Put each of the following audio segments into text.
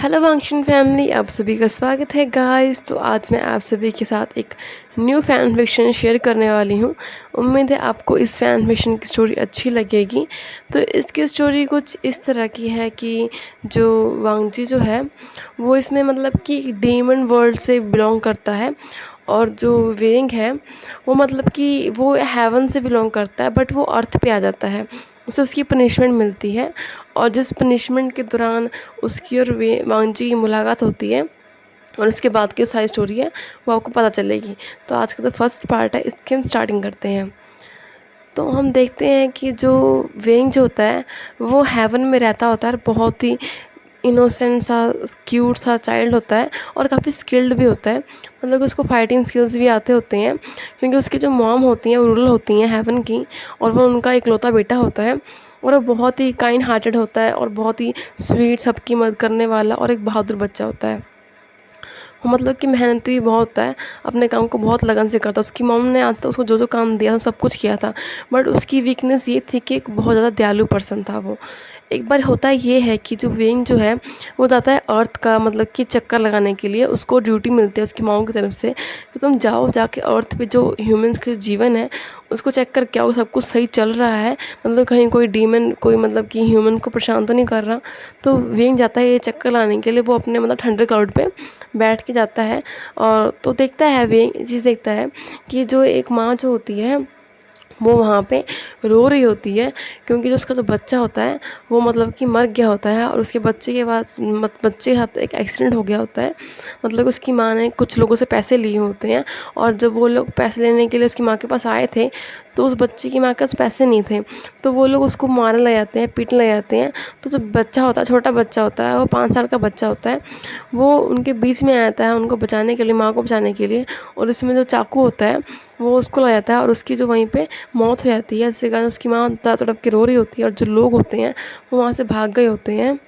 Hello वांगशन family, आप सभी का स्वागत है गाइस। तो आज मैं आप सभी के साथ एक न्यू फैन फिक्शन शेयर करने वाली हूँ। उम्मीद है आपको इस फैन फिक्शन की स्टोरी अच्छी लगेगी। तो इसकी स्टोरी कुछ इस तरह की है कि जो वांगजी जो है वो इसमें मतलब कि डीमन वर्ल्ड से बिलोंग करता है, और जो वेंग है वो मतलब कि वो हेवन से बिलोंग करता है, बट वो अर्थ पे आ जाता है। उसे उसकी पनिशमेंट मिलती है, और जिस पनिशमेंट के दौरान उसकी और वांगजी की मुलाकात होती है, और उसके बाद की सारी स्टोरी है वो आपको पता चलेगी। तो आज का तो फर्स्ट पार्ट है, इसकी हम स्टार्टिंग करते हैं। तो हम देखते हैं कि जो वेंग जो होता है वो हेवन में रहता होता है, और बहुत ही इनोसेंट सा क्यूट सा चाइल्ड होता है, और काफ़ी स्किल्ड भी होता है। मतलब उसको फाइटिंग स्किल्स भी आते होते हैं, क्योंकि उसकी जो मॉम होती हैं वो रूरल होती हैं हेवन की, और वो उनका इकलौता बेटा होता है। और वो बहुत ही काइंड हार्टेड होता है, और बहुत ही स्वीट, सबकी मदद करने वाला, और एक बहादुर बच्चा होता है। वो मतलब कि मेहनती भी बहुत होता है, अपने काम को बहुत लगन से करता है। उसकी मॉम ने आज तक उसको जो जो काम दिया सब कुछ किया था, बट उसकी वीकनेस ये थी कि एक बहुत ज़्यादा दयालु पर्सन था वो। एक बार होता ये है कि जो वेंग जो है वो जाता है अर्थ का मतलब कि चक्कर लगाने के लिए। उसको ड्यूटी मिलती है उसकी मॉम की तरफ से कि तुम जाओ, जाके अर्थ पे जो ह्यूमंस के जीवन है उसको चेक करके आओ, सब कुछ सही चल रहा है, मतलब कहीं कोई डीमन कोई मतलब कि ह्यूमन को परेशान तो नहीं कर रहा। तो वेंग जाता है ये चक्कर लाने के लिए। वो अपने मतलब थंडर क्लाउड पे बैठ के जाता है, और तो देखता है वेंग चीज़ देखता है कि जो एक माँ जो होती है वो वहाँ पे रो रही होती है, क्योंकि जो उसका जो बच्चा होता है वो मतलब कि मर गया होता है, और उसके बच्चे के बाद बच्चे के साथ एक एक्सीडेंट हो गया होता है। मतलब उसकी माँ ने कुछ लोगों से पैसे लिए होते हैं, और जब वो लोग पैसे लेने के लिए उसकी माँ के पास आए थे तो उस बच्चे की माँ के पास पैसे नहीं थे। तो वो लोग उसको मारने लग जाते हैं, पीटने लग जाते हैं। तो जो बच्चा होता है, छोटा बच्चा होता है, वो 5 साल का बच्चा होता है, वो उनके बीच में आता है उनको बचाने के लिए, माँ को बचाने के लिए। और इसमें जो चाकू होता है वो उसको लग जाता है, और उसकी जो वहीं पे मौत हो जाती है, जिसके कारण उसकी माँ तड़प के रो रही होती है, और जो लोग होते हैं वो वहाँ से भाग गए होते हैं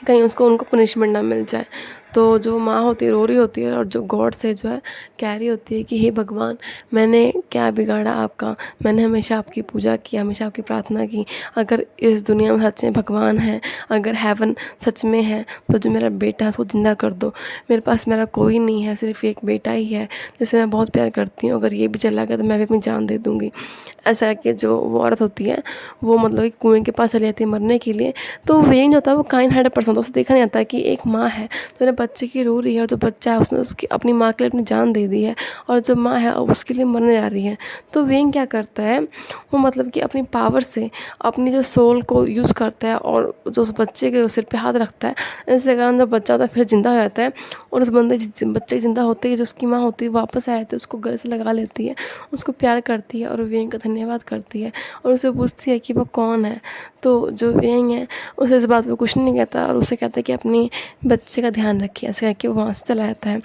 कहीं उसको उनको पनिशमेंट ना मिल जाए। तो जो माँ होती है रो रही होती है, और जो गॉड से जो है कह रही होती है कि हे भगवान, मैंने क्या बिगाड़ा आपका, मैंने हमेशा आपकी पूजा की, हमेशा आपकी प्रार्थना की। अगर इस दुनिया में सच में भगवान है, अगर हेवन सच में है, तो जो मेरा बेटा है उसको ज़िंदा कर दो। मेरे पास मेरा कोई नहीं है, सिर्फ एक बेटा ही है जिसे मैं बहुत प्यार करती हूँ। अगर ये भी चला गया तो मैं भी अपनी जान दे दूँगी। ऐसा कि जो वो औरत होती है वो मतलब एक कुएँ के पास चली जाती है मरने के लिए। तो वेंग जो होता है वो काइंड हार्टेड पर्सन होता है। उसे देखा नहीं जाता कि एक माँ है तो अपने बच्चे की रो रही है, और जो बच्चा है उसने उसकी अपनी माँ के लिए अपनी जान दे दी है, और जो माँ है अब उसके लिए मरने जा रही है। तो वेंग क्या करता है, वो मतलब कि अपनी पावर से अपनी जो सोल को यूज़ करता है, और जो उस बच्चे के सिर पे हाथ रखता है। इसके कारण जो बच्चा होता है फिर ज़िंदा हो जाता है, और उस बच्चे ज़िंदा होते ही जो उसकी माँ होती है वापस आ जाती है, उसको गले से लगा लेती है, उसको प्यार करती है, और वेंग का धन्यवाद करती है, और उसे पूछती है कि वो कौन है। तो जो वेंग है उसे इस बात पे कुछ नहीं कहता, और उसे कहता है कि अपनी बच्चे का ध्यान रखिए। ऐसे कह के वो वहाँ से चला जाता है।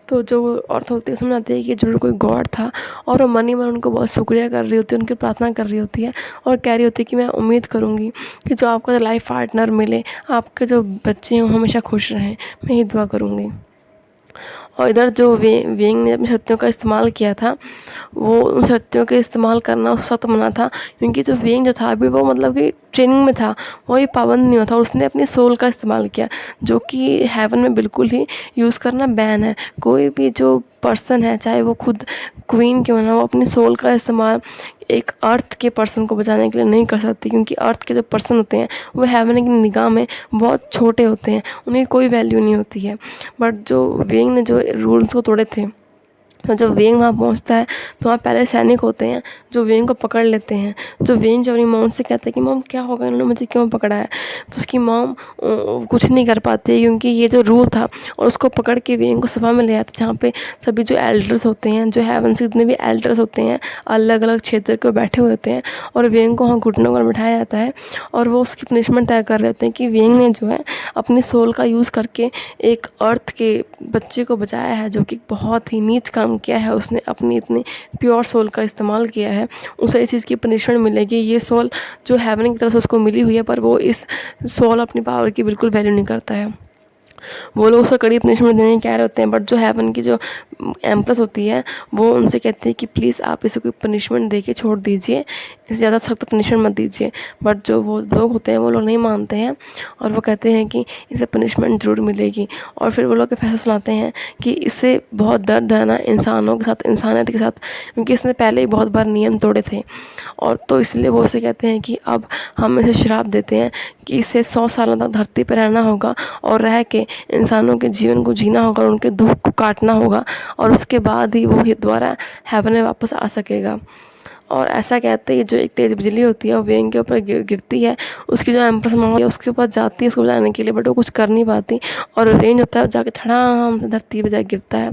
तो जो औरत होती है समझ आती है कि जरूर कोई गॉड था, और वो मन ही मन उनको बहुत शुक्रिया कर रही होती है, उनकी प्रार्थना कर रही होती है, और कह रही होती है कि मैं उम्मीद करूँगी कि जो आपका लाइफ पार्टनर मिले, आपके जो बच्चे हैं वो हमेशा खुश रहें, मैं ही दुआ करूँगी। और इधर जो वेंग ने अपनी शक्तियों का इस्तेमाल किया था, वो उन शक्तियों के इस्तेमाल करना उसका सख्त मना था, क्योंकि जो वेंग जो था अभी वो मतलब कि ट्रेनिंग में था, वही पाबंद नहीं होता। उसने अपनी सोल का इस्तेमाल किया, जो कि हेवन में बिल्कुल ही यूज़ करना बैन है। कोई भी जो पर्सन है, चाहे वो खुद क्वीन क्यों ना, वो अपनी सोल का इस्तेमाल एक अर्थ के पर्सन को बचाने के लिए नहीं कर सकती, क्योंकि अर्थ के जो पर्सन होते हैं वो हेवन की निगाह में बहुत छोटे होते हैं, उन्हें कोई वैल्यू नहीं होती है। बट जो वेंग ने जो रूल्स को तोड़े थे, तो जब वेंग वहाँ पहुँचता है तो वहाँ पहले सैनिक होते हैं जो वेंग को पकड़ लेते हैं। जो वेंग जो अपनी मॉम से कहते हैं कि मॉम क्या होगा, इन्होंने मुझे क्यों पकड़ा है। तो उसकी मॉम कुछ नहीं कर पाती, क्योंकि ये जो रूल था, और उसको पकड़ के वेंग को सभा में ले आते जहाँ पे सभी जो एल्डर्स होते हैं, जो हेवन से जितने भी एल्डर्स होते हैं अलग अलग क्षेत्र के बैठे हुए होते हैं, और वेंग को वहाँ घुटनों पर बिठाया जाता है, और वो उसकी पनिशमेंट तय कर रहे होते हैं कि वेंग ने जो है अपनी सोल का यूज़ करके एक अर्थ के बच्चे को बचाया है, जो कि बहुत ही नीच काम किया है। उसने अपनी इतनी प्योर सोल का इस्तेमाल किया है, उसे इस चीज़ की पनिशमेंट मिलेगी। ये सोल जो हेवन की तरफ से उसको मिली हुई है, पर वो इस सोल अपनी पावर की बिल्कुल वैल्यू नहीं करता है। वो लोग उसको कड़ी पनिशमेंट देने के कह रहे होते हैं, बट जो हेवन की जो एम्प्रेस होती है वो उनसे कहती है कि प्लीज़ आप इसे कोई पनिशमेंट दे के छोड़ दीजिए, इससे ज़्यादा सख्त पनिशमेंट मत दीजिए। बट जो वो लोग होते हैं वो लोग नहीं मानते हैं और वो कहते हैं कि इसे पनिशमेंट ज़रूर मिलेगी। और फिर वो लोग के फैसला सुनाते हैं कि इससे बहुत दर्द है ना इंसानों के साथ, इंसानियत के साथ, क्योंकि इसने पहले ही बहुत बार नियम तोड़े थे। और तो इसलिए वो उसे कहते हैं कि अब हम इसे श्राप देते हैं कि इसे 100 सालों तक धरती पर रहना होगा और रह के इंसानों के जीवन को जीना होगा और उनके दुख को काटना होगा, और उसके बाद ही वो दोबारा हेवन में वापस आ सकेगा। और ऐसा कहते हैं जो एक तेज़ बिजली होती है वो वेंग के ऊपर गिरती है, उसकी जो एम्प्रेस माँ है उसके ऊपर जाती है उसको बचाने के लिए, बट वो कुछ कर नहीं पाती। और रेंज होता है वो जाके धड़ाम से धरती पे जाके गिरता है,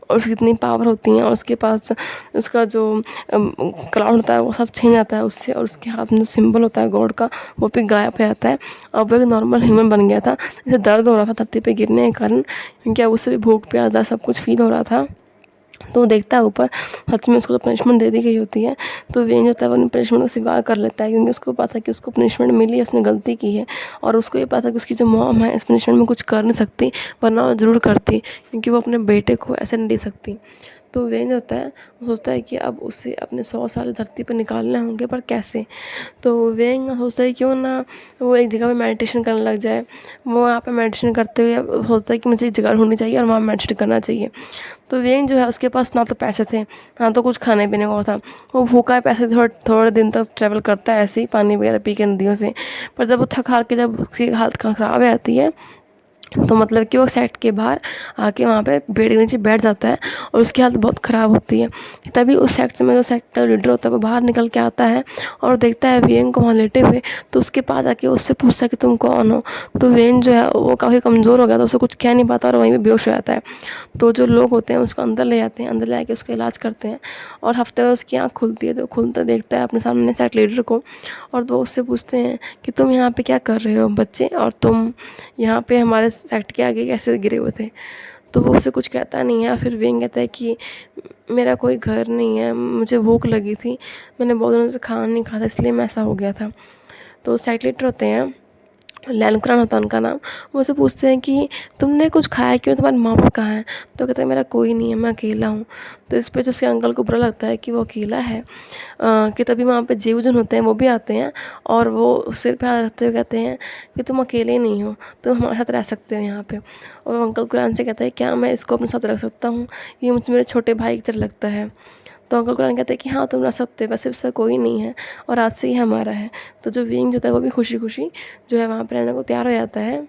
और उसकी इतनी पावर होती है और उसके पास उसका जो क्लाउड होता है वो सब छीन जाता है उससे, और उसके हाथ में जो सिंबल होता है गॉड का वो भी गायब हो जाता है। अब वो एक नॉर्मल ह्यूमन बन गया था। जैसे दर्द हो रहा था धरती पे गिरने के कारण, क्योंकि अब उससे भी भूख प्यास दर्द सब कुछ फील हो रहा था। तो वो देखता है ऊपर, सच में उसको तो पनिशमेंट दे दी गई होती है, तो वेंज होता है वो पनिशमेंट को स्वीकार कर लेता है, क्योंकि उसको पता है कि उसको पनिशमेंट मिली है, उसने गलती की है। और उसको ये पता है कि उसकी जो मॉम है इस पनिशमेंट में कुछ कर नहीं सकती, वरना वो ज़रूर करती, क्योंकि वो अपने बेटे को ऐसे नहीं दे सकती। तो वेंज होता है वो सोचता है कि अब उसे अपने 100 साल धरती पर निकालने होंगे, पर कैसे। तो वेंग सोचता है क्यों ना वो एक जगह पे मेडिटेशन करने लग जाए। वो वहाँ पे मेडिटेशन करते हुए सोचता है कि मुझे एक जगह ढूंढनी चाहिए और वहाँ मेडिटेशन करना चाहिए। तो वेंग जो है उसके पास ना तो पैसे थे ना तो कुछ खाने पीने को था। वो भूखा है, पैसे थोड़े दिन तक ट्रैवल करता है ऐसे ही पानी वगैरह पी के नदियों से। पर जब वो थक हार के जब उसकी हालत ख़राब हो जाती है, तो मतलब कि वो सेट के बाहर आके वहाँ पे पेड़ के नीचे बैठ जाता है और उसकी हालत बहुत ख़राब होती है। तभी उस सेक्ट में जो सेक्ट का लीडर होता है वो बाहर निकल के आता है और देखता है वेन को वहाँ लेटे हुए, तो उसके पास आके उससे पूछता है कि तुम कौन हो। तो वेन जो है वो काफ़ी कमज़ोर हो गया, तो उसे कुछ कह नहीं पाता और वहीं पे बेहोश हो जाता है। तो जो लोग होते हैं उसको अंदर ले जाते हैं, अंदर ले आके उसका इलाज करते हैं, और हफ्ते में उसकी आँख खुलती है। तो खुलता देखता है अपने सामने सेक्ट लीडर को, और वो उससे पूछते हैं कि तुम यहाँ पे क्या कर रहे हो बच्चे, और तुम यहाँ पे हमारे सेक्ट के आगे कैसे गिरे हुए थे। तो वो उसे कुछ कहता नहीं है। फिर वेंग कहता है कि मेरा कोई घर नहीं है, मुझे भूख लगी थी, मैंने बहुत दिनों से खाना नहीं खाया, इसलिए मैं ऐसा हो गया था। तो सेक्ट लीडर होते हैं, लैनुक्रान होता है उनका नाम, वो उससे पूछते हैं कि तुमने कुछ खाया क्यों, तुम्हारे माँ बाप कहाँ हैं। तो कहता है मेरा कोई नहीं है, मैं अकेला हूँ। तो इस पे जो उसके अंकल को बुरा लगता है कि वो अकेला है, कि तभी वहाँ पे जीवजन होते हैं वो भी आते हैं, और वो सिर पे हाथ रखते हुए कहते हैं कि तुम अकेले नहीं हो, तुम हमारे साथ रह सकते हो यहाँ पे। और अंकल कुरान से कहता है क्या मैं इसको अपने साथ रख सकता हूँ, ये मुझे मेरे छोटे भाई की तरह लगता है। तो अंकल कुरान कहते हैं कि हाँ तुम रह सकते हो, वैसे इसका कोई नहीं है और आज से ही हमारा है। तो जो विंग होता है वो भी खुशी खुशी जो है वहाँ पर रहने को तैयार हो जाता है।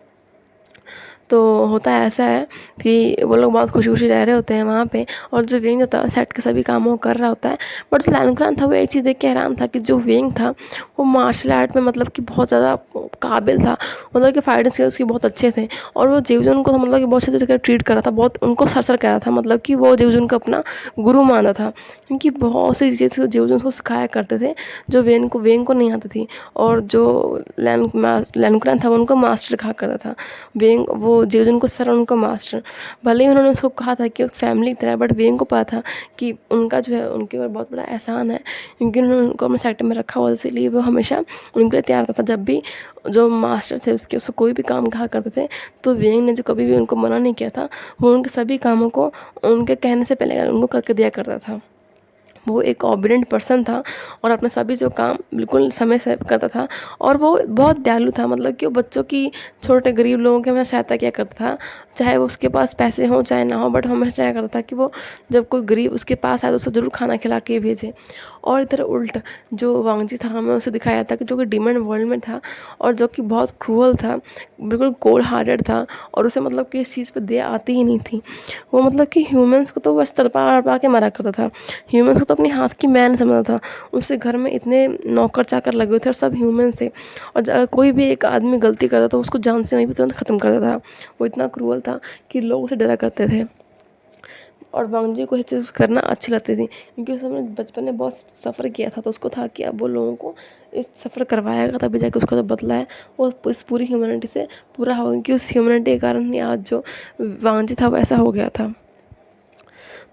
तो होता है ऐसा है कि वो लोग बहुत खुशी खुशी रह रहे होते हैं वहाँ पे, और जो वेंग होता है सेट के सभी कामों को कर रहा होता है। बट जो लैनुक्रान था वो एक चीज़ देख के हैरान था कि जो वेंग था वो मार्शल आर्ट में मतलब कि बहुत ज़्यादा काबिल था, मतलब कि फाइटिंग स्किल्स उसके बहुत अच्छे थे, और वो जीवजुन को मतलब कि बहुत अच्छे तरीके से ट्रीट कर रहा था, बहुत उनको सर कर रहा था, मतलब कि वो जीवजुन को अपना गुरु माना था, क्योंकि बहुत सी चीज़ें जीवजुन को सिखाया करते थे जो वेंग को नहीं आती थी। और जो लैनुक्रान था वो उनको मास्टर कहा करता था, वेंग वो जीवजन को सर उनको मास्टर। भले ही उन्होंने उसको कहा था कि फैमिली की तरह, बट वेंग को पता था कि उनका जो है उनके ऊपर बहुत बड़ा एहसान है, क्योंकि उन्होंने उनको अपने सेक्टर में रखा हुआ, इसीलिए वो हमेशा उनके लिए तैयार रहता था। जब भी जो मास्टर थे उसके उसको कोई भी काम कहा करते थे, तो वेंग ने जो कभी भी उनको मना नहीं किया था, वो उनके सभी कामों को उनके कहने से पहले उनको करके दिया करता था। वो एक ओबीडिएंट पर्सन था और अपने सभी जो काम बिल्कुल समय से करता था, और वो बहुत दयालु था, मतलब कि वो बच्चों की, छोटे गरीब लोगों की हमेशा सहायता किया करता था, चाहे वो उसके पास पैसे हों चाहे ना हो, बट हमेशा ट्राई करता था कि वो जब कोई गरीब उसके पास आए तो उसको ज़रूर खाना खिला के भेजे। और इधर उल्ट जो वांगजी था हमें उसे दिखाया था कि जो कि डिमंड वर्ल्ड में था और जो कि बहुत क्रूअल था, बिल्कुल कोल्ड हार्टेड था, और उसे मतलब कि इस चीज़ पर दया आती ही नहीं थी। वो मतलब कि ह्यूमंस को तो बस तड़पा के मारा करता था, ह्यूमंस को तो अपने हाथ की मैन समझता था। उससे घर में इतने नौकर चाकर लगे हुए थे और सब ह्यूमन थे, और अगर कोई भी एक आदमी गलती करता तो उसको जान से वहीं पर तुरंत ख़त्म कर देता था। वो इतना क्रूअल था कि लोग उसे डरा करते थे। और वांगजी को ये चीज़ करना अच्छी लगती थी, क्योंकि उसने बचपन में बहुत सफ़र किया था, तो उसको था कि अब वो लोगों को इस सफ़र करवाएगा तभी जाके उसका जो बदला है वो इस पूरी ह्यूमैनिटी से पूरा होगा, क्योंकि उस ह्यूमैनिटी के कारण ही आज जो वांगजी था वो ऐसा हो गया था।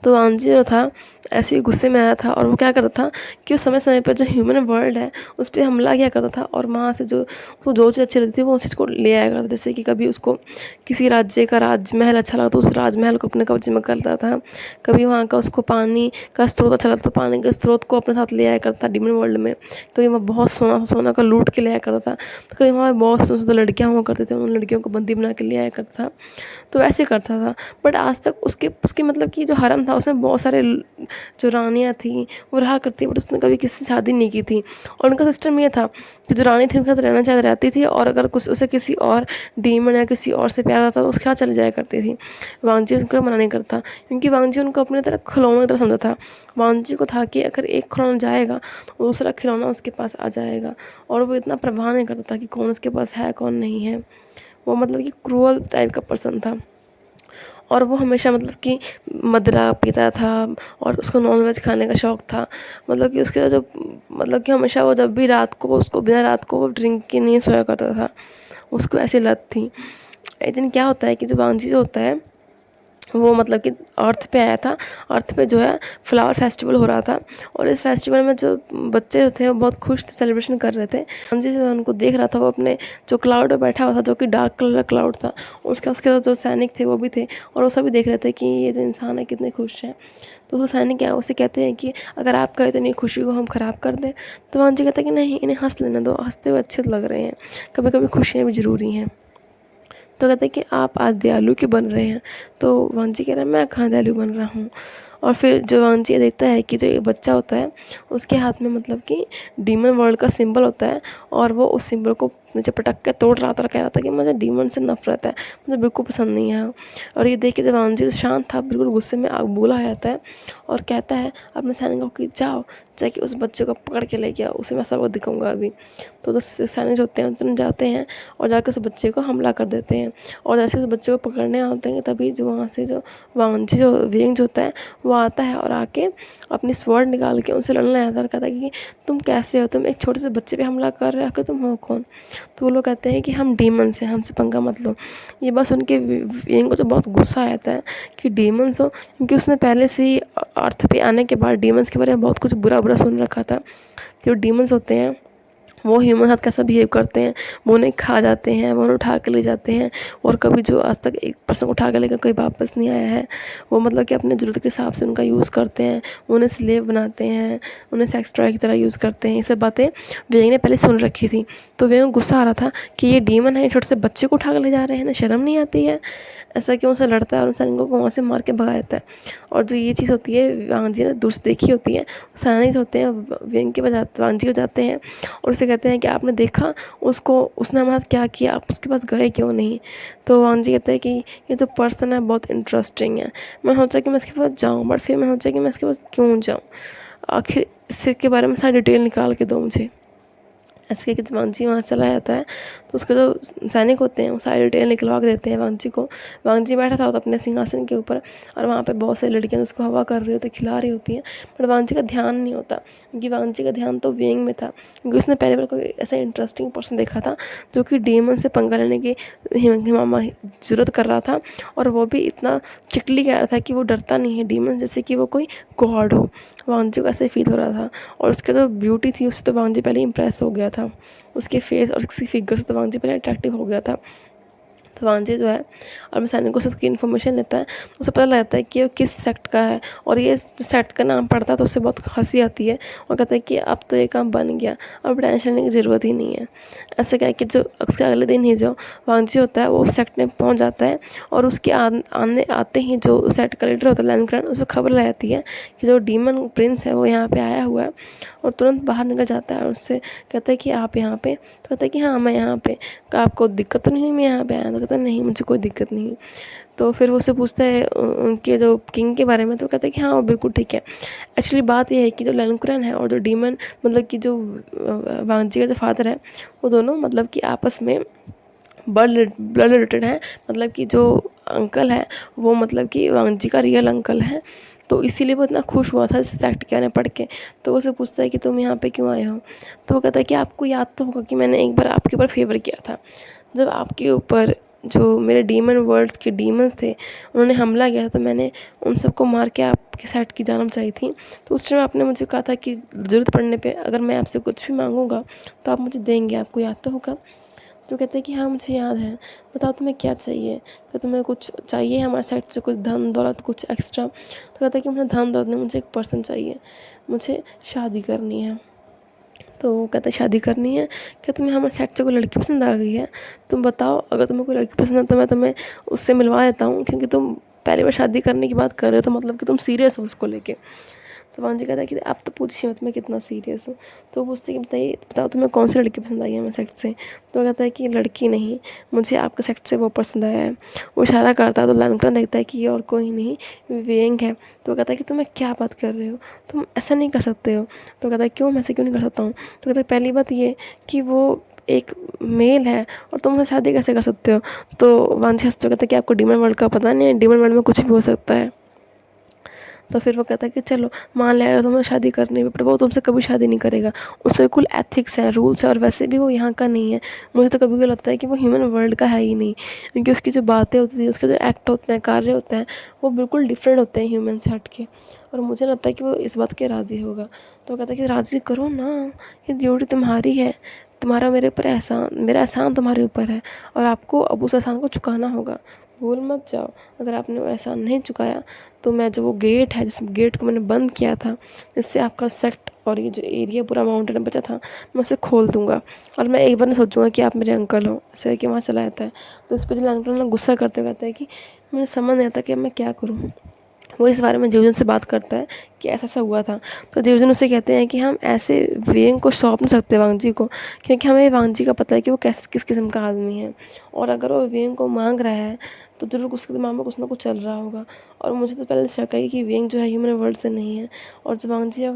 तो वांजी जो था ऐसे ही गुस्से में आया था और वो क्या करता था कि उस समय समय पर जो ह्यूमन वर्ल्ड है उस पर हमला किया करता था और वहाँ से जो उसको जो चीज़ अच्छी लगती थी वो उस चीज़ को ले आया करता था। जैसे कि कभी उसको किसी राज्य का राजमहल अच्छा लगा तो उस राजमहल को अपने कब्जे में कर लेता था, कभी वहाँ का उसको पानी का स्रोत अच्छा लगता तो पानी के स्रोत को अपने साथ ले आया करता था डीमन वर्ल्ड में, कभी वहाँ बहुत सोना सोना का लूट के ले आया करता था, तो कभी वहाँ बहुत सुंदर लड़कियाँ हुआ करती थी उन लड़कियों को बंदी बना के ले आया करता था, तो ऐसे करता था। बट आज तक उसके उसके मतलब कि जो हरम था उसमें बहुत सारे जो रानियाँ थी वो रहा करती, बट उसने कभी किसी से शादी नहीं की थी। और उनका सिस्टम ये था कि जो रानी थी उनके साथ रहना चाहती रहती थी और अगर कुछ उसे किसी और डीमन या किसी और से प्यार आता तो उसके साथ चली जाया करती थी। वांजी उनको मना नहीं करता क्योंकि वांजी उनको अपनी तरह खिलौने की तरह समझा था। वांजी को था कि अगर एक खिलौना जाएगा तो दूसरा खिलौना उसके पास आ जाएगा, और वो इतना परवाह नहीं करता था कि कौन उसके पास है कौन नहीं है। वो मतलब कि क्रूअल टाइप का पर्सन था और वो हमेशा मतलब कि मदरा पीता था और उसको नॉनवेज खाने का शौक़ था। मतलब कि उसके जो मतलब कि हमेशा वो जब भी रात को उसको बिना रात को वो ड्रिंक के नहीं सोया करता था, उसको ऐसी लत थी। एक दिन क्या होता है कि जो वांजी जो होता है वो मतलब कि अर्थ पे आया था। अर्थ पे जो है फ्लावर फेस्टिवल हो रहा था और इस फेस्टिवल में जो बच्चे जो थे वो बहुत खुश थे, सेलिब्रेशन कर रहे थे। वांजी जो उनको देख रहा था वो अपने जो क्लाउड पे बैठा हुआ था जो कि डार्क कलर का क्लाउड था, उसके उसके जो सैनिक थे वो भी थे और वो सभी देख रहे थे कि ये जो इंसान है कितने खुश हैं। तो वो सैनिक क्या उसे कहते हैं कि अगर आपका इतनी खुशी को हम ख़राब कर दें, तो वांजी कहता है कि नहीं, इन्हें हंस लेने दो, हंसते हुए अच्छे लग रहे हैं, कभी कभी खुशियाँ भी ज़रूरी हैं। तो कहते हैं कि आप आज दयालु क्यों बन रहे हैं। तो वांजी कह रहा है मैं कहाँ दयालु बन रहा हूँ। और फिर जो वांजी ये देखता है कि जो ये बच्चा होता है उसके हाथ में मतलब कि डीमन वर्ल्ड का सिंबल होता है और वो उस सिंबल को नीचे पटक के तोड़ रहा था और कह रहा था कि मुझे डीमन से नफरत है, मुझे बिल्कुल पसंद नहीं है। और ये देख के जब वांजी शांत था बिल्कुल गुस्से में आग बोला जाता है और कहता है अपने सैनिकों की जाओ जाके उस बच्चे को पकड़ के ले गया, उसे मैं सबक दिखाऊंगा अभी। तो जो सैनिक होते हैं तुरंत जाते हैं और जाकर उस बच्चे को हमला कर देते हैं और जैसे उस बच्चे को पकड़ने आते हैं तभी जो वहाँ से जो वांजी जो वेंग जो होता है वो आता है और आके अपनी स्वॉर्ड निकाल के उनसे लड़ने आता है और कहता है कि तुम कैसे हो, तुम एक छोटे से बच्चे पे हमला कर रहे हो, आखिर तुम हो कौन। तो वो लोग कहते हैं कि हम डीमंस हैं, हमसे पंगा मत लो। ये बस उनके वेंग को तो बहुत गुस्सा आता है कि डीमंस हो, क्योंकि उसने पहले से ही अर्थ पे आने के बाद डीमंस के बारे में बहुत कुछ बुरा बुरा सुन रखा था कि वो डीमंस होते हैं वो ह्यूमन साथ कैसा बिहेव करते हैं, वो उन्हें खा जाते हैं, वो उन्हें उठा के ले जाते हैं और कभी जो आज तक एक पर्सन को उठा के लेकर कोई वापस नहीं आया है। वो मतलब कि अपने ज़रूरत के हिसाब से उनका यूज़ करते हैं, उन्हें स्लेव बनाते हैं, उन्हें सेक्स टॉय की तरह यूज़ करते हैं। ये सब बातें वेंग ने पहले सुन रखी थी। तो वेंग को गुस्सा आ रहा था कि ये डीमन है, छोटे से बच्चे को उठा के ले जा रहे हैं, ना शर्म नहीं आती है, ऐसा क्यों उनसे लड़ता है और उन सैनिकों को वहाँ से मार के भगा देता है। और जो ये चीज़ होती है वांजी ने दूर से देखी होती है, सैनिक जो होते हैं वेंग के पास वांजी को जाते हैं और उसे कहते हैं कि आपने देखा उसको, उसने हमारे साथ क्या किया, आप उसके पास गए क्यों नहीं। तो वांजी कहता है कि ये जो पर्सन है बहुत इंटरेस्टिंग है, मैं सोचा कि मैं इसके पास जाऊँ, बट फिर मैं सोचा कि मैं इसके पास क्यों जाऊँ, आखिर इसके बारे में सारी डिटेल निकाल के दो मुझे। ऐसे कि जब वांजी वहाँ चला जाता है तो उसके जो सैनिक होते हैं वो सारी डिटेल निकलवा के देते हैं वांजी को। वांजी बैठा था अपने सिंहासन के ऊपर और वहाँ पे बहुत सारी लड़कियाँ उसको हवा कर रही होती, खिला रही होती हैं, बट वांजी का ध्यान नहीं होता क्योंकि वांजी का ध्यान तो वेंग में था, क्योंकि उसने पहले बार कोई ऐसा इंटरेस्टिंग पर्सन देखा था जो कि डीमन से पंगा लेने की हिमामा ज़रूरत कर रहा था और वो भी इतना चिकली कह रहा था कि वो डरता नहीं है डीमन, जैसे कि वो कोई गॉड हो। वांजी को ऐसे फील हो रहा था और उसकी जो ब्यूटी थी उससे तो वांजी पहले इम्प्रेस हो गया था, उसके फेस और उसकी फिगर से तो वांजी पहले अट्रैक्टिव हो गया था। तो वांजी जो है और मैं सैनिकों से उसकी इन्फॉर्मेशन लेता है, उसे पता लगता है कि वो किस सेक्ट का है और ये सेक्ट का नाम पढ़ता है तो उससे बहुत हंसी आती है और कहता है कि अब तो ये काम बन गया, अब टेंशन लेने की ज़रूरत ही नहीं है। ऐसे क्या है कि जो उसके अगले दिन ही जो वांजी होता है वो उस सेक्ट में पहुँच जाता है और उसके आने आते ही जो सेक्ट का लीडर होता है लैंग्रैंड, उसे खबर ले जाती है कि जो डीमन प्रिंस है वो यहाँ पर आया हुआ है और तुरंत बाहर निकल जाता है और उससे कहता है कि आप यहाँ पे, तो कहता है कि हाँ मैं यहाँ पे, आपको दिक्कत तो नहीं हुई मैं यहाँ पे आया, तो कहता है नहीं मुझे कोई दिक्कत नहीं। तो फिर वो उससे पूछता है उनके जो किंग के बारे में, तो कहता है कि हाँ वो बिल्कुल ठीक है। एक्चुअली बात ये है कि जो लैंग्रैंड है और जो डीमन मतलब कि जो वांजी का जो फादर है वो दोनों मतलब कि आपस में ब्लड रिलेटेड है, मतलब कि जो अंकल है वो मतलब कि वांजी का रियल अंकल है, तो इसीलिए वो इतना खुश हुआ था इस सेक्ट के बारे में पढ़ के। तो वो उसे पूछता है कि तुम यहाँ पे क्यों आए हो, तो वो कहता है कि आपको याद तो होगा कि मैंने एक बार आपके ऊपर फेवर किया था, जब आपके ऊपर जो मेरे डीमन वर्ल्ड्स के डीमंस थे उन्होंने हमला किया था, तो मैंने उन सबको मार के आपके साइड की जान बचाई थी। तो उस टाइम आपने मुझे कहा था कि ज़रूरत पड़ने पे अगर मैं आपसे कुछ भी मांगूंगा तो आप मुझे देंगे, आपको याद तो होगा। तो कहते हैं कि हाँ मुझे याद है, बताओ तुम्हें क्या चाहिए। क्या तुम्हें कुछ चाहिए हमारे साइड से, कुछ धन दौलत कुछ एक्स्ट्रा। तो कहता है कि मुझे धन दौलत नहीं, मुझे एक पर्सन चाहिए, मुझे शादी करनी है। तो वो कहता है शादी करनी है, क्या तुम्हें हमारे साइड से कोई लड़की पसंद आ गई है, तुम बताओ, अगर तुम्हें कोई लड़की पसंद है तो मैं तुम्हें उससे मिलवा देता हूँ, क्योंकि तुम पहली बार शादी करने की बात कर रहे हो तो मतलब कि तुम सीरियस हो उसको लेके। तो वांजी कहता है कि आप तो पूछिए मत मैं कितना सीरियस हूँ। तो वो पूछते कि बताइए, बताओ तुम्हें कौन सी लड़की पसंद आई है मेरे सेट से। तो वो कहता है कि लड़की नहीं, मुझे आपके सेट से वो पसंद आया है। वो इशारा करता है तो लंकन देखता है कि ये और कोई नहीं वेंग है। तो वो कहता है कि तुम क्या बात कर रहे हो, तुम ऐसा नहीं कर सकते हो। तो कहता है क्यों, मैं ऐसे क्यों नहीं कर सकता हूँ। तो कहता है पहली बात ये कि वो एक मेल है और तुम उससे शादी कैसे कर सकते हो। तो वांजी हंसते कहता है कि आपको डीमन वर्ल्ड का पता नहीं है, डीमन वर्ल्ड में कुछ भी हो सकता है। तो फिर वो कहता है कि चलो मान लिया तुम्हें शादी करनी है, बट वो तुमसे कभी शादी नहीं करेगा, उसके कुल एथिक्स हैं, रूल्स हैं, और वैसे भी वो यहाँ का नहीं है। मुझे तो कभी कभी लगता है कि वो ह्यूमन वर्ल्ड का है ही नहीं, क्योंकि उसकी जो बातें होती हैं, उसके जो एक्ट होते हैं, कार्य होते हैं, वो बिल्कुल डिफरेंट होते हैं ह्यूमन से हट के। और मुझे लगता है कि वो इस बात के राज़ी होगा। तो वो कहता है कि राज़ी करो ना, ये ड्यूटी तुम्हारी है, तुम्हारा मेरे ऊपर एहसान, मेरा एहसान तुम्हारे ऊपर है, और आपको अब उस एहसान को चुकाना होगा। भूल मत जाओ, अगर आपने वो एहसान नहीं चुकाया तो मैं जो वो गेट है, जिस गेट को मैंने बंद किया था, जिससे आपका सेक्ट और ये जो एरिया पूरा माउंटेन बचा था, मैं उसे खोल दूंगा। और मैं एक बार नहीं सोचूंगा कि आप मेरे अंकल हो, ऐसे कि वहाँ चला जाता है। तो इस पर जो अंकल ना गुस्सा करते हुए कहता है कि मुझे समझ नहीं आता कि अब मैं क्या करूँ। वो इस बारे में जीवजन से बात करता है कि ऐसा ऐसा हुआ था। तो जीवजन उसे कहते हैं कि हम ऐसे वेंग को सौंप नहीं सकते वांगजी को, क्योंकि हमें वांगजी का पता है कि वो किस किस्म का आदमी है, और अगर वो वेंग को मांग रहा है तो ज़रूर उसके दिमाग में कुछ ना कुछ चल रहा होगा। और मुझे तो पहले शक है कि वेंग जो है ह्यूमन वर्ल्ड से नहीं है, और जो वांगजी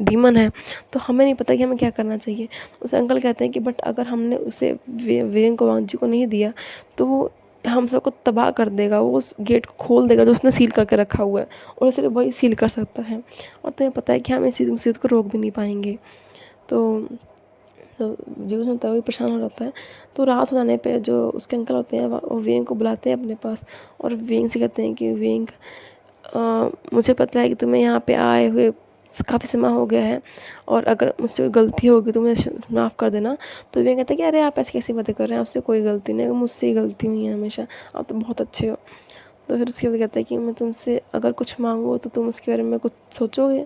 डीमन है, तो हमें नहीं पता कि हमें क्या करना चाहिए। उस अंकल कहते हैं कि बट अगर हमने उसे वेंग को वांगजी को नहीं दिया तो वो हम सबको तबाह कर देगा, वो उस गेट को खोल देगा जो उसने सील करके रखा हुआ है, और सिर्फ वही सील कर सकता है। और तुम्हें पता है कि हम इस मुसीबत को रोक भी नहीं पाएंगे। तो जीवन होता है वही परेशान हो जाता है। तो रात हो जाने पे जो उसके अंकल होते हैं वो वेंग को बुलाते हैं अपने पास, और वेंग से कहते हैं कि वेंग, मुझे पता है कि तुम्हें यहाँ पे आए हुए काफ़ी समय हो गया है, और अगर मुझसे कोई गलती होगी तो मुझे माफ़ कर देना। तो वेंग कहता है कि अरे आप ऐसी कैसी बातें कर रहे हैं, आपसे कोई गलती नहीं, मुझसे ही गलती हुई है हमेशा, आप तो बहुत अच्छे हो। तो फिर उसके बाद कहता है कि मैं तुमसे अगर कुछ मांगूँ तो तुम उसके बारे में कुछ सोचोगे।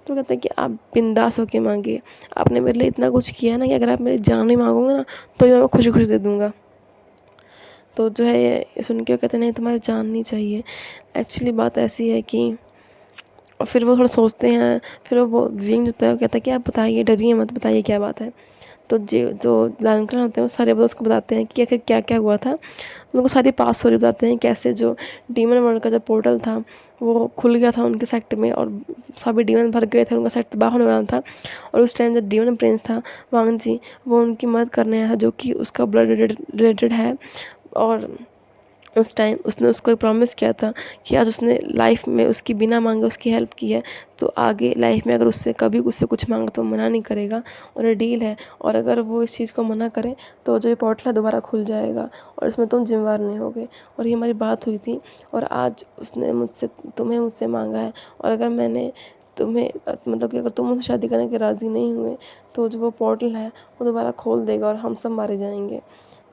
तो कहता है कि आप बिंदास होके मांगिए, आपने मेरे लिए इतना कुछ किया ना कि अगर आप मेरी जान नहीं मांगोगे ना तो मैं खुशी खुशी दे दूँगा। तो जो है ये सुन के कहते नहीं तुम्हारी जान नहीं चाहिए। एक्चुअली बात ऐसी है कि, और फिर वो थोड़ा सोचते हैं, फिर वो विंग जो है वो कहता है कि आप बताइए, डरिए मत, बताइए क्या बात है। तो जो लंकन होते हैं वो सारे बात उसको बताते हैं कि आखिर क्या क्या हुआ था। उनको सारी पास स्टोरी बताते हैं, कैसे जो डीमन वर्ल्ड का जो पोर्टल था वो खुल गया था उनके सेक्टर में, और सभी डीमन भर गए थे, उनका सेक्टर तबाह होने वाला था। और उस टाइम जब डीमन प्रिंस था वांगजी, वो उनकी मदद करने आया था, जो कि उसका ब्लड रिलेटेड है। और उस टाइम उसने उसको एक प्रॉमिस किया था कि आज उसने लाइफ में उसकी बिना मांगे उसकी हेल्प की है, तो आगे लाइफ में अगर उससे कभी उससे कुछ मांगा तो मना नहीं करेगा, और ये डील है। और अगर वो इस चीज़ को मना करे तो जो ये पोर्टल है दोबारा खुल जाएगा, और इसमें तुम जिम्मेवार नहीं होगे। और ये हमारी बात हुई थी, और आज उसने तुम्हें मुझसे मांगा है, और अगर मैंने तुम्हें मतलब कि अगर तुम मुझसे शादी करने के राज़ी नहीं हुए तो जो वो पोर्टल है वो दोबारा खोल देगा और हम सब मारे जाएंगे।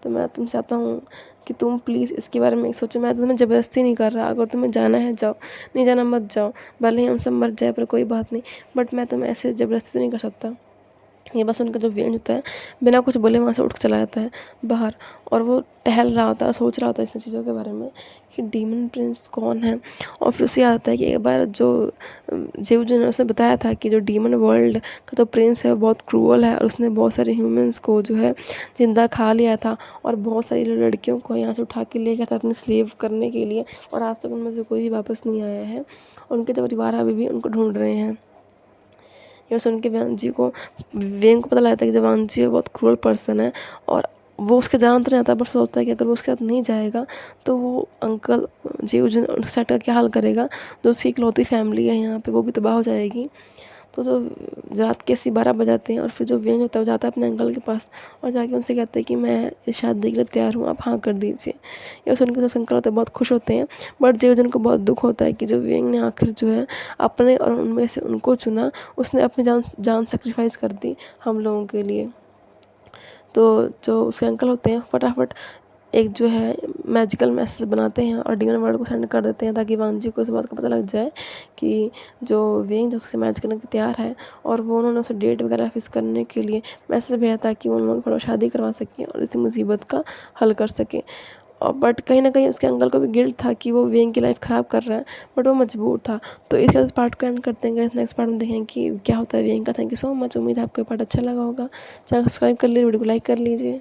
तो मैं तुमसे चाहता हूँ कि तुम प्लीज़ इसके बारे में सोचो। मैं तुम्हें ज़बरदस्ती नहीं कर रहा, अगर तुम्हें जाना है जाओ, नहीं जाना मत जाओ, भले ही हम सब मर जाए पर कोई बात नहीं, बट मैं तुम्हें ऐसे ज़बरदस्ती तो नहीं कर सकता। ये बस उनका जो वेंज होता है बिना कुछ बोले वहाँ से उठ के चला जाता है बाहर, और वो टहल रहा होता है, सोच रहा होता है इस चीज़ों के बारे में कि डीमन प्रिंस कौन है। और फिर उसे याद आता है कि एक बार जो जेवजू ने उसने बताया था कि जो डीमन वर्ल्ड का जो प्रिंस है वो बहुत क्रूअल है, और उसने बहुत सारे ह्यूमंस को जो है ज़िंदा खा लिया था, और बहुत सारी लड़कियों को यहाँ से उठा के ले गया था अपने स्लेव करने के लिए, और आज तक उनमें से कोई भी वापस नहीं आया है, और उनके जो परिवार अभी भी उनको ढूंढ रहे हैं। ये सुन के वेंग को पता लगता है कि जो वांजी है बहुत क्रूअल पर्सन है, और वो उसके जान तो नहीं आता, बट सोचता है कि अगर वो उसके साथ नहीं जाएगा तो वो अंकल जी सेट का क्या हाल करेगा, जो उसकी इकलौती फैमिली है यहाँ पे वो भी तबाह हो जाएगी। तो जो रात के 12 बज जाते हैं और फिर जो वेन होता है वो जाता है अपने अंकल के पास और जाके उनसे कहता है कि मैं इस शादी के लिए तैयार हूँ, आप हाँ कर दीजिए। ये सुन के जो अंकल होते हैं बहुत खुश होते हैं, बट जेवजन को बहुत दुख होता है कि जो वेंग ने आखिर जो है अपने और उनमें से उनको चुना, उसने अपनी जान सेक्रीफाइस कर दी हम लोगों के लिए। तो जो उसके अंकल होते हैं फटाफट एक जो है मैजिकल मैसेज बनाते हैं और डीमन वर्ल्ड को सेंड कर देते हैं ताकि वांजी को इस बात का पता लग जाए कि जो वेंग जो उससे मैच करने के तैयार है, और वो उन्होंने उसे डेट वगैरह फिक्स करने के लिए मैसेज भेजा ताकि वो उन लोगों को शादी करवा सकें और इसी मुसीबत का हल कर सकें। और बट कहीं ना कहीं उसके अंकल को भी गिल्ट था कि वो वेंग की लाइफ ख़राब कर रहा है, बट वो मजबूर था। तो इसके पार्ट को एंड करते हैं, नेक्स्ट पार्ट में देखेंगे कि क्या होता है वेंग का। थैंक यू सो मच, उम्मीद है आपको पार्ट अच्छा लगा होगा। चैनल सब्सक्राइब कर लीजिए, वीडियो को लाइक कर लीजिए।